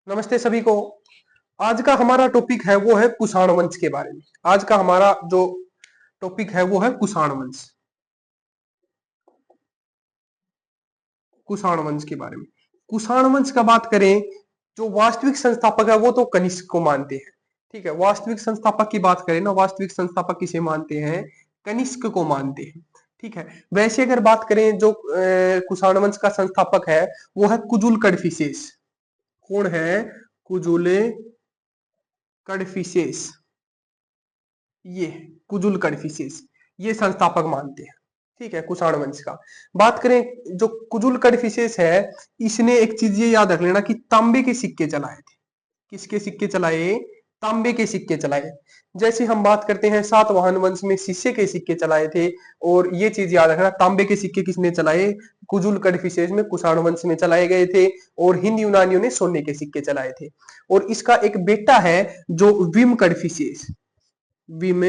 नमस्ते सभी को। आज का हमारा टॉपिक है वो है कुषाण वंश के बारे में। आज का हमारा जो टॉपिक है वो है कुषाण वंश। कुषाण वंश के बारे में। कुषाण वंश का बात करें, जो वास्तविक संस्थापक है वो तो कनिष्क को मानते हैं। ठीक है, वास्तविक संस्थापक की बात करें ना, वास्तविक संस्थापक किसे मानते हैं? कनिष्क को मानते हैं। ठीक है, वैसे अगर बात करें जो कुषाण वंश का संस्थापक है वो है कुजुल कडफिसेस। कौन है? कुजुले कडफिसेस। ये कुजुल कडफिसेस ये संस्थापक मानते हैं। ठीक है, कुषाण वंश का बात करें, जो कुजुल कडफिसेस है इसने एक चीज ये याद रख लेना कि तांबे के सिक्के चलाए थे। किसके सिक्के चलाए? तांबे के सिक्के चलाए। जैसे हम बात करते हैं सातवाहन वंश में शीशे के सिक्के चलाए थे, और ये चीज याद रखना तांबे के सिक्के किसने चलाए? कुजुल कडफिसेस में कुषाण वंश में चलाए गए थे। और हिंद यूनानियों ने सोने के सिक्के चलाए थे। और इसका एक बेटा है जो विम कडफिसेस। विम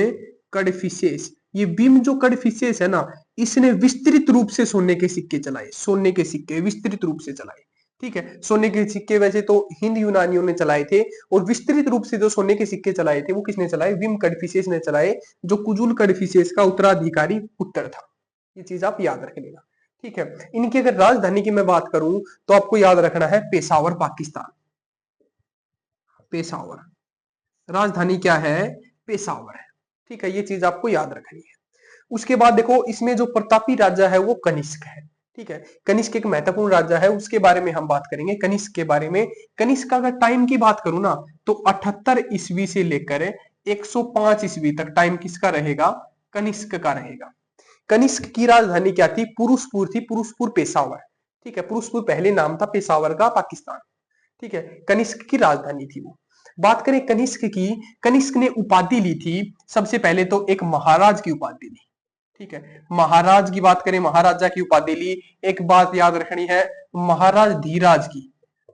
कडफिसेस, ये विम जो कडफिसेस है ना, इसने विस्तृत रूप से सोने के सिक्के चलाए। सोने के सिक्के विस्तृत रूप से चलाए। ठीक है, सोने के सिक्के वैसे तो हिंद यूनानियों ने चलाए थे, और विस्तृत रूप से जो सोने के सिक्के चलाए थे वो किसने चलाए? विम कडफिसेस ने चलाए, जो कुजुल कडफिसेस का उत्तराधिकारी पुत्र था। ये चीज आप याद रख लेना। ठीक है, इनकी अगर राजधानी की मैं बात करूं तो आपको याद रखना है पेशावर, पाकिस्तान। पेशावर राजधानी क्या है? पेशावर है। ठीक है, ये चीज आपको याद रखनी है। उसके बाद देखो, इसमें जो प्रतापी राजा है वो कनिष्क है। ठीक है, कनिष्क एक महत्वपूर्ण राजा है, उसके बारे में हम बात करेंगे। कनिष्क के बारे में, कनिष्क का अगर टाइम की बात करूं ना, तो 78 ईस्वी से लेकर 105 ईस्वी तक टाइम किसका रहेगा? कनिष्क का रहेगा। कनिष्क की राजधानी क्या थी? पुरुषपुर थी। पुरुषपुर पेशावर। ठीक है, पुरुषपुर पहले नाम था पेशावर का, पाकिस्तान। ठीक है, कनिष्क की राजधानी थी वो। बात करें कनिष्क की, कनिष्क ने उपाधि ली थी सबसे पहले तो एक महाराज की उपाधि ली। ठीक है, महाराज की बात करें, महाराजा की उपाधि ली। एक बात याद रखनी है, महाराज धीराज की।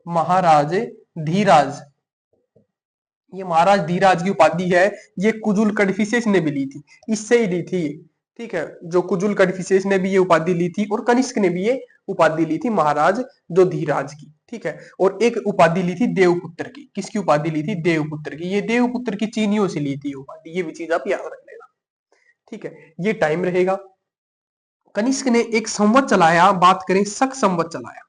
महाराज धीराज, ये महाराज धीराज की उपाधि है। ये कुजुल कडफिसेस ने भी ली थी, इससे ही ली थी। ठीक है, जो कुजुल कडफिसेस ने भी ये उपाधि ली थी, और कनिष्क ने भी ये उपाधि ली थी, महाराज जो धीराज की। ठीक है, और एक उपाधि ली थी देवपुत्र की। किसकी उपाधि ली थी? देवपुत्र की। ये देवपुत्र की चीनियों से ली थी ये उपाधि। ये भी चीज आप याद रख लेना। ठीक है, ये टाइम रहेगा। कनिष्क ने एक संवत चलाया, बात करें शक संवत चलाया।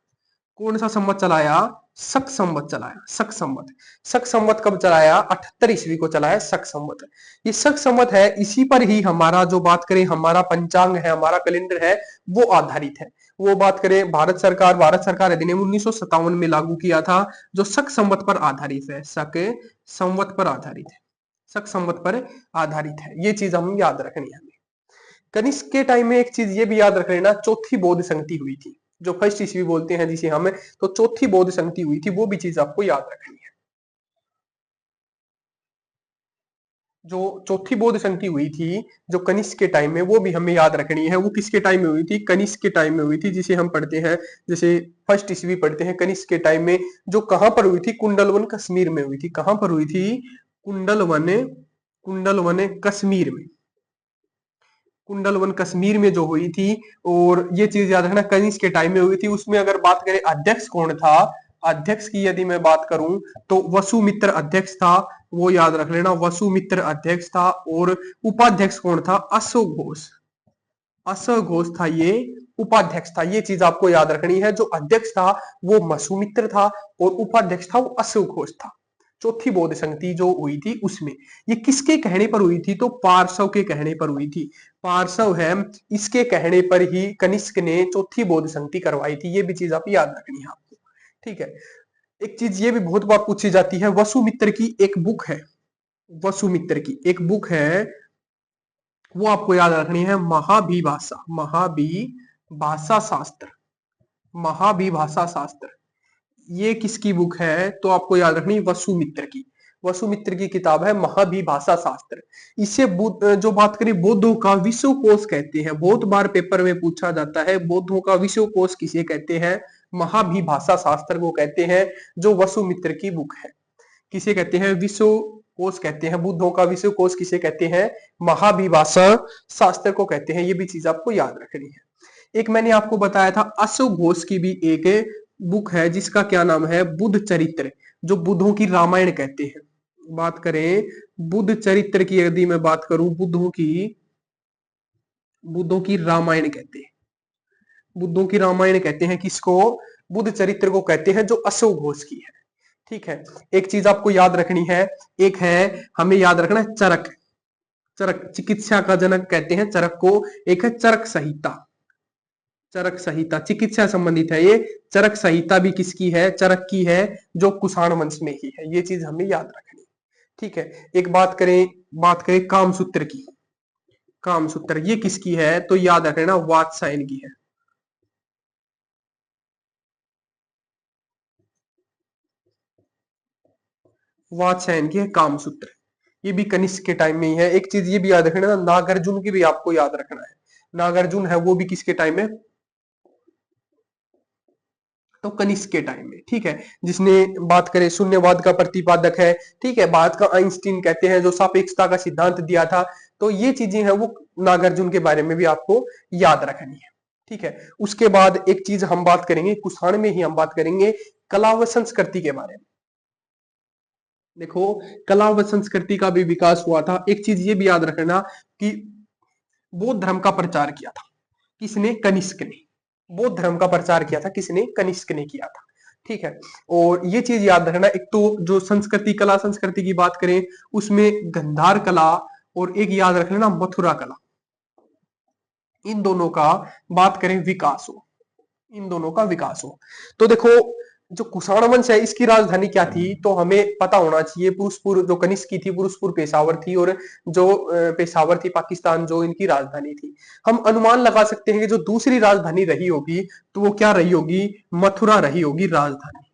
कौन सा संवत चलाया? शक संवत चलाया। शक संवत। शक संवत कब चलाया? 78 ईस्वी को चलाया शक संवत। ये शक संवत है, इसी पर ही हमारा जो बात करें हमारा पंचांग है, हमारा कैलेंडर है, वो आधारित है। वो बात करें भारत सरकार अधिनियम 1957 में लागू किया था, जो शक संवत पर आधारित है। शक संवत पर आधारित है। शक संवत पर आधारित है, ये चीज हम याद रखनी है हमें। कनिष्क के टाइम में एक चीज ये भी याद रख लेना, चौथी बौद्ध संगति हुई थी। जो फर्स्ट ईस्वी बोलते हैं जिसे हम, तो चौथी बौद्ध संगति हुई थी, वो भी चीज आपको याद रखनी है। जो चौथी बौद्ध संगति हुई थी जो कनिष्क के टाइम में, वो भी हमें याद रखनी है। वो किसके टाइम में हुई थी? कनिष्क के टाइम में हुई थी, जिसे हम पढ़ते हैं, जैसे फर्स्ट ईस्वी पढ़ते हैं कनिष्क के टाइम में। जो कहां पर हुई थी? कुंडलवन कश्मीर में हुई थी। कहां पर हुई थी? कुंडलवन, कुंडलवन कश्मीर में। कुंडलवन कश्मीर में जो हुई थी। और ये चीज याद रखना कनिष्क के टाइम में हुई थी। उसमें अगर बात करें अध्यक्ष कौन था, अध्यक्ष की यदि मैं बात करूं तो वसुमित्र अध्यक्ष था। वो याद रख लेना, वसुमित्र अध्यक्ष था। और उपाध्यक्ष कौन था? अशोक घोष। अशोक घोष था ये उपाध्यक्ष था। ये चीज आपको याद रखनी है, जो अध्यक्ष था वो वसुमित्र था, और उपाध्यक्ष था वो अशोक घोष था। चौथी बौद्ध संगति जो हुई थी उसमें, ये किसके कहने पर हुई थी? तो पार्श्व के कहने पर हुई थी। पार्श्व है, इसके कहने पर ही कनिष्क ने चौथी बौद्ध संगति करवाई थी। ये भी चीज आप याद रखनी है आपको। ठीक है, एक चीज ये भी बहुत बार पूछी जाती है, वसुमित्र की एक बुक है, वसुमित्र की एक बुक है, वो आपको याद रखनी है, महाभिभाषा। महाभिभाषा शास्त्र। महाभिभाषा शास्त्र, ये किसकी बुक है? तो आपको याद रखनी वसुमित्र की। वसुमित्र की किताब है महाभिभाषा शास्त्र। इसे जो बात करें बौद्धों का विश्वकोश कहते हैं। बहुत बार पेपर में पूछा जाता है, बौद्धों का विश्वकोश किसे कहते हैं? महाभिभाषा शास्त्र को कहते हैं, जो वसुमित्र की बुक है। किसे कहते हैं? विश्वकोश कहते हैं। बुद्धों का विश्वकोश किसे कहते हैं? महाभिभाषा शास्त्र को कहते हैं। ये भी चीज आपको याद रखनी है। एक मैंने आपको बताया था अशोक घोष की भी एक बुक है, जिसका क्या नाम है? बुद्ध चरित्र। जो बुद्धों की रामायण कहते हैं, बात करें बुद्ध चरित्र की, यदि मैं बात करूं बुद्धों की रामायण कहते हैं, बुद्धों की रामायण कहते हैं किसको? बुद्ध चरित्र को कहते हैं, जो अशोक घोष की है। ठीक है, एक चीज आपको याद रखनी है, एक है हमें याद रखना है चरक। चरक चिकित्सा का जनक कहते हैं चरक को। एक है चरक संहिता, चरक संहिता चिकित्सा संबंधित है ये। चरक संहिता भी किसकी है? चरक की है, जो कुषाण वंश में ही है। ये चीज हमें याद रखनी। ठीक है, एक बात करें कामसूत्र की। कामसूत्र ये किसकी है? तो याद रखना वात्सायन की है। वात्सायन की है कामसूत्र। ये भी कनिष्क के टाइम में ही है। एक चीज ये भी याद रखना, नागार्जुन की भी आपको याद रखना है। नागार्जुन है वो भी किसके टाइम में? तो कनिष्क के टाइम में। ठीक है, जिसने बात करें शून्यवाद का प्रतिपादक है। ठीक है, बात का आइंस्टीन कहते हैं, जो सापेक्षता का सिद्धांत दिया था। तो ये चीजें हैं वो नागार्जुन के बारे में भी आपको याद रखनी है। ठीक है, उसके बाद एक चीज हम बात करेंगे, कुषाण में ही हम बात करेंगे कला व संस्कृति के बारे में। देखो, कला व संस्कृति का भी विकास हुआ था। एक चीज ये भी याद रखना कि बौद्ध धर्म का प्रचार किया था किसने? कनिष्क ने। बौद्ध धर्म का प्रचार किया था किसने? कनिष्क ने किया था। ठीक है, और ये चीज याद रखना, एक तो जो संस्कृति, कला संस्कृति की बात करें उसमें गंधार कला, और एक याद रख लेना मथुरा कला। इन दोनों का बात करें विकास हो, इन दोनों का विकास हो। तो देखो, जो कुषाण वंश है इसकी राजधानी क्या थी? तो हमें पता होना चाहिए, पुरुषपुर जो कनिष्क की थी, पुरुषपुर पेशावर थी, और जो पेशावर थी पाकिस्तान, जो इनकी राजधानी थी। हम अनुमान लगा सकते हैं कि जो दूसरी राजधानी रही होगी तो वो क्या रही होगी? मथुरा रही होगी राजधानी।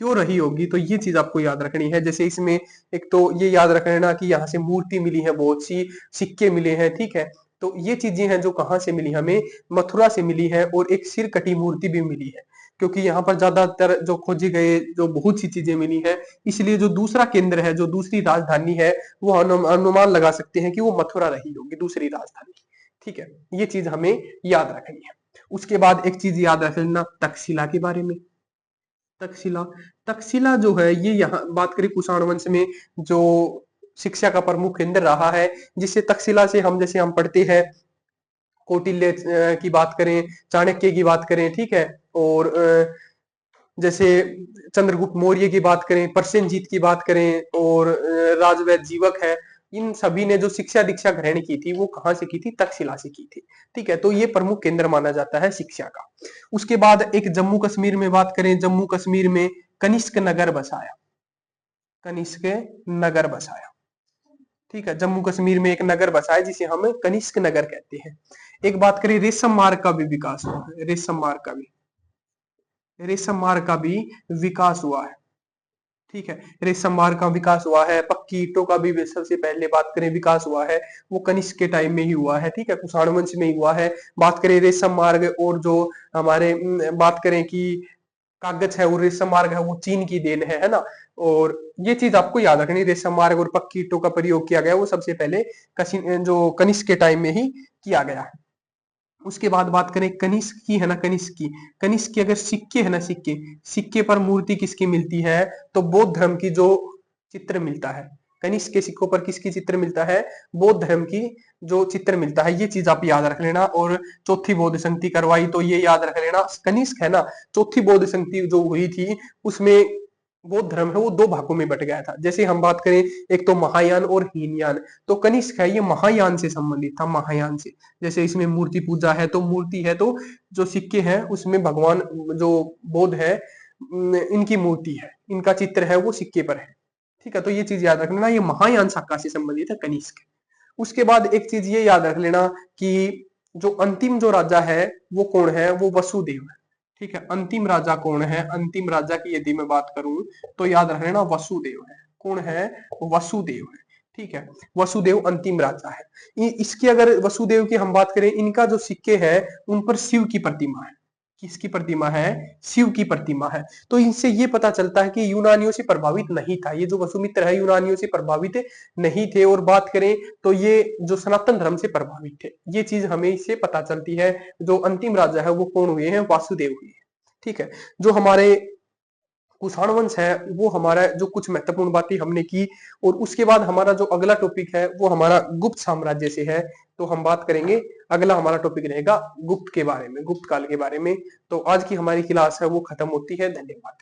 क्यों रही होगी? तो ये चीज आपको याद रखनी है। जैसे इसमें एक तो ये याद रख लेना कि यहाँ से मूर्ति मिली है, बहुत सी सिक्के मिले हैं। ठीक है, तो ये चीजें हैं जो कहाँ से मिली? हमें मथुरा से मिली है, और एक सिर कटी मूर्ति भी मिली है, क्योंकि यहाँ पर ज्यादातर जो खोजे गए जो बहुत सी चीजें मिली है, इसलिए जो दूसरा केंद्र है, जो दूसरी राजधानी है, वो अनुमान लगा सकते हैं कि वो मथुरा रही होगी, दूसरी राजधानी। ठीक है, ये चीज हमें याद रखनी है। उसके बाद एक चीज याद रख लेना तक्षशिला के बारे में। तक्षशिला, तक्षशिला जो है ये, यहाँ बात करें कुषाण वंश में जो शिक्षा का प्रमुख केंद्र रहा है, जिससे तक्षशिला से हम, जैसे हम पढ़ते हैं कौटिल्य की बात करें, चाणक्य की बात करें, ठीक है, और जैसे चंद्रगुप्त मौर्य की बात करें, प्रसेनजीत की बात करें, और राजवैद्य जीवक है, इन सभी ने जो शिक्षा दीक्षा ग्रहण की थी वो कहाँ से की थी? तक्षशिला से की थी। ठीक है, तो ये प्रमुख केंद्र माना जाता है शिक्षा का। उसके बाद एक जम्मू कश्मीर में बात करें, जम्मू कश्मीर में कनिष्क नगर बसाया, कनिष्क नगर बसाया। ठीक है, जम्मू कश्मीर में एक नगर बसाया जिसे हम कनिष्क नगर कहते हैं। एक बात करें रेशम मार्ग का भी विकास हुआ है, रेशम मार्ग का भी विकास हुआ है। ठीक है, रेशम मार्ग का विकास हुआ है। पक्की ईंटों का भी सबसे पहले बात करें विकास हुआ है, वो कनिष्क के टाइम में ही हुआ है। ठीक है, कुषाण वंश में ही हुआ है। बात करें रेशम मार्ग, और जो हमारे बात करें कि कागज है, वो रेशम मार्ग है, वो चीन की देन है ना। और ये चीज आपको याद रखनी, रेशम मार्ग और पक्की ईंटों का प्रयोग किया गया वो सबसे पहले जो कनिष्क के टाइम में ही किया गया है। उसके बाद बात करें कनिष्क की, है ना, कनिष्क की अगर सिक्के है ना, सिक्के पर मूर्ति किसकी मिलती है? तो बौद्ध धर्म की जो चित्र मिलता है, कनिष्क के सिक्कों पर किसकी चित्र मिलता है? बौद्ध धर्म की जो चित्र मिलता है। ये चीज आप याद रख लेना। और चौथी बौद्ध संधि करवाई, तो ये याद रख लेना, कनिष्क है ना, चौथी बौद्ध संधि जो हुई थी उसमें बौद्ध धर्म है वो दो भागों में बट गया था। जैसे हम बात करें, एक तो महायान और हीनयान, तो कनिष्क है ये महायान से संबंधित था, महायान से। जैसे इसमें मूर्ति पूजा है, तो मूर्ति है, तो जो सिक्के हैं उसमें भगवान जो बौद्ध है इनकी मूर्ति है, इनका चित्र है वो सिक्के पर है। ठीक है, तो ये चीज याद रख लेना, ये महायान शाखा से संबंधित है कनिष्क। उसके बाद एक चीज ये याद रख लेना कि जो अंतिम जो राजा है वो कौन है? वो वसुदेव है। ठीक है, अंतिम राजा कौन है? अंतिम राजा की यदि मैं बात करूं तो याद रख लेना वसुदेव है। कौन है? वसुदेव है। ठीक है, वसुदेव अंतिम राजा है। इसकी अगर वसुदेव की हम बात करें, इनका जो सिक्के हैं उन पर शिव की प्रतिमा है। किसकी प्रतिमा है? शिव की प्रतिमा है। तो इनसे ये पता चलता है कि यूनानियों से प्रभावित नहीं था, ये जो वसुमित्र है यूनानियों से प्रभावित नहीं थे। और बात करें तो ये जो सनातन धर्म से प्रभावित थे, ये चीज हमें इससे पता चलती है। जो अंतिम राजा है वो कौन हुए हैं? वासुदेव हुए हैं। ठीक है, जो हमारे कुषाण वंश है वो हमारा जो कुछ महत्वपूर्ण बातें हमने की, और उसके बाद हमारा जो अगला टॉपिक है वो हमारा गुप्त साम्राज्य से है। तो हम बात करेंगे, अगला हमारा टॉपिक रहेगा गुप्त के बारे में, गुप्त काल के बारे में। तो आज की हमारी क्लास है वो खत्म होती है। धन्यवाद।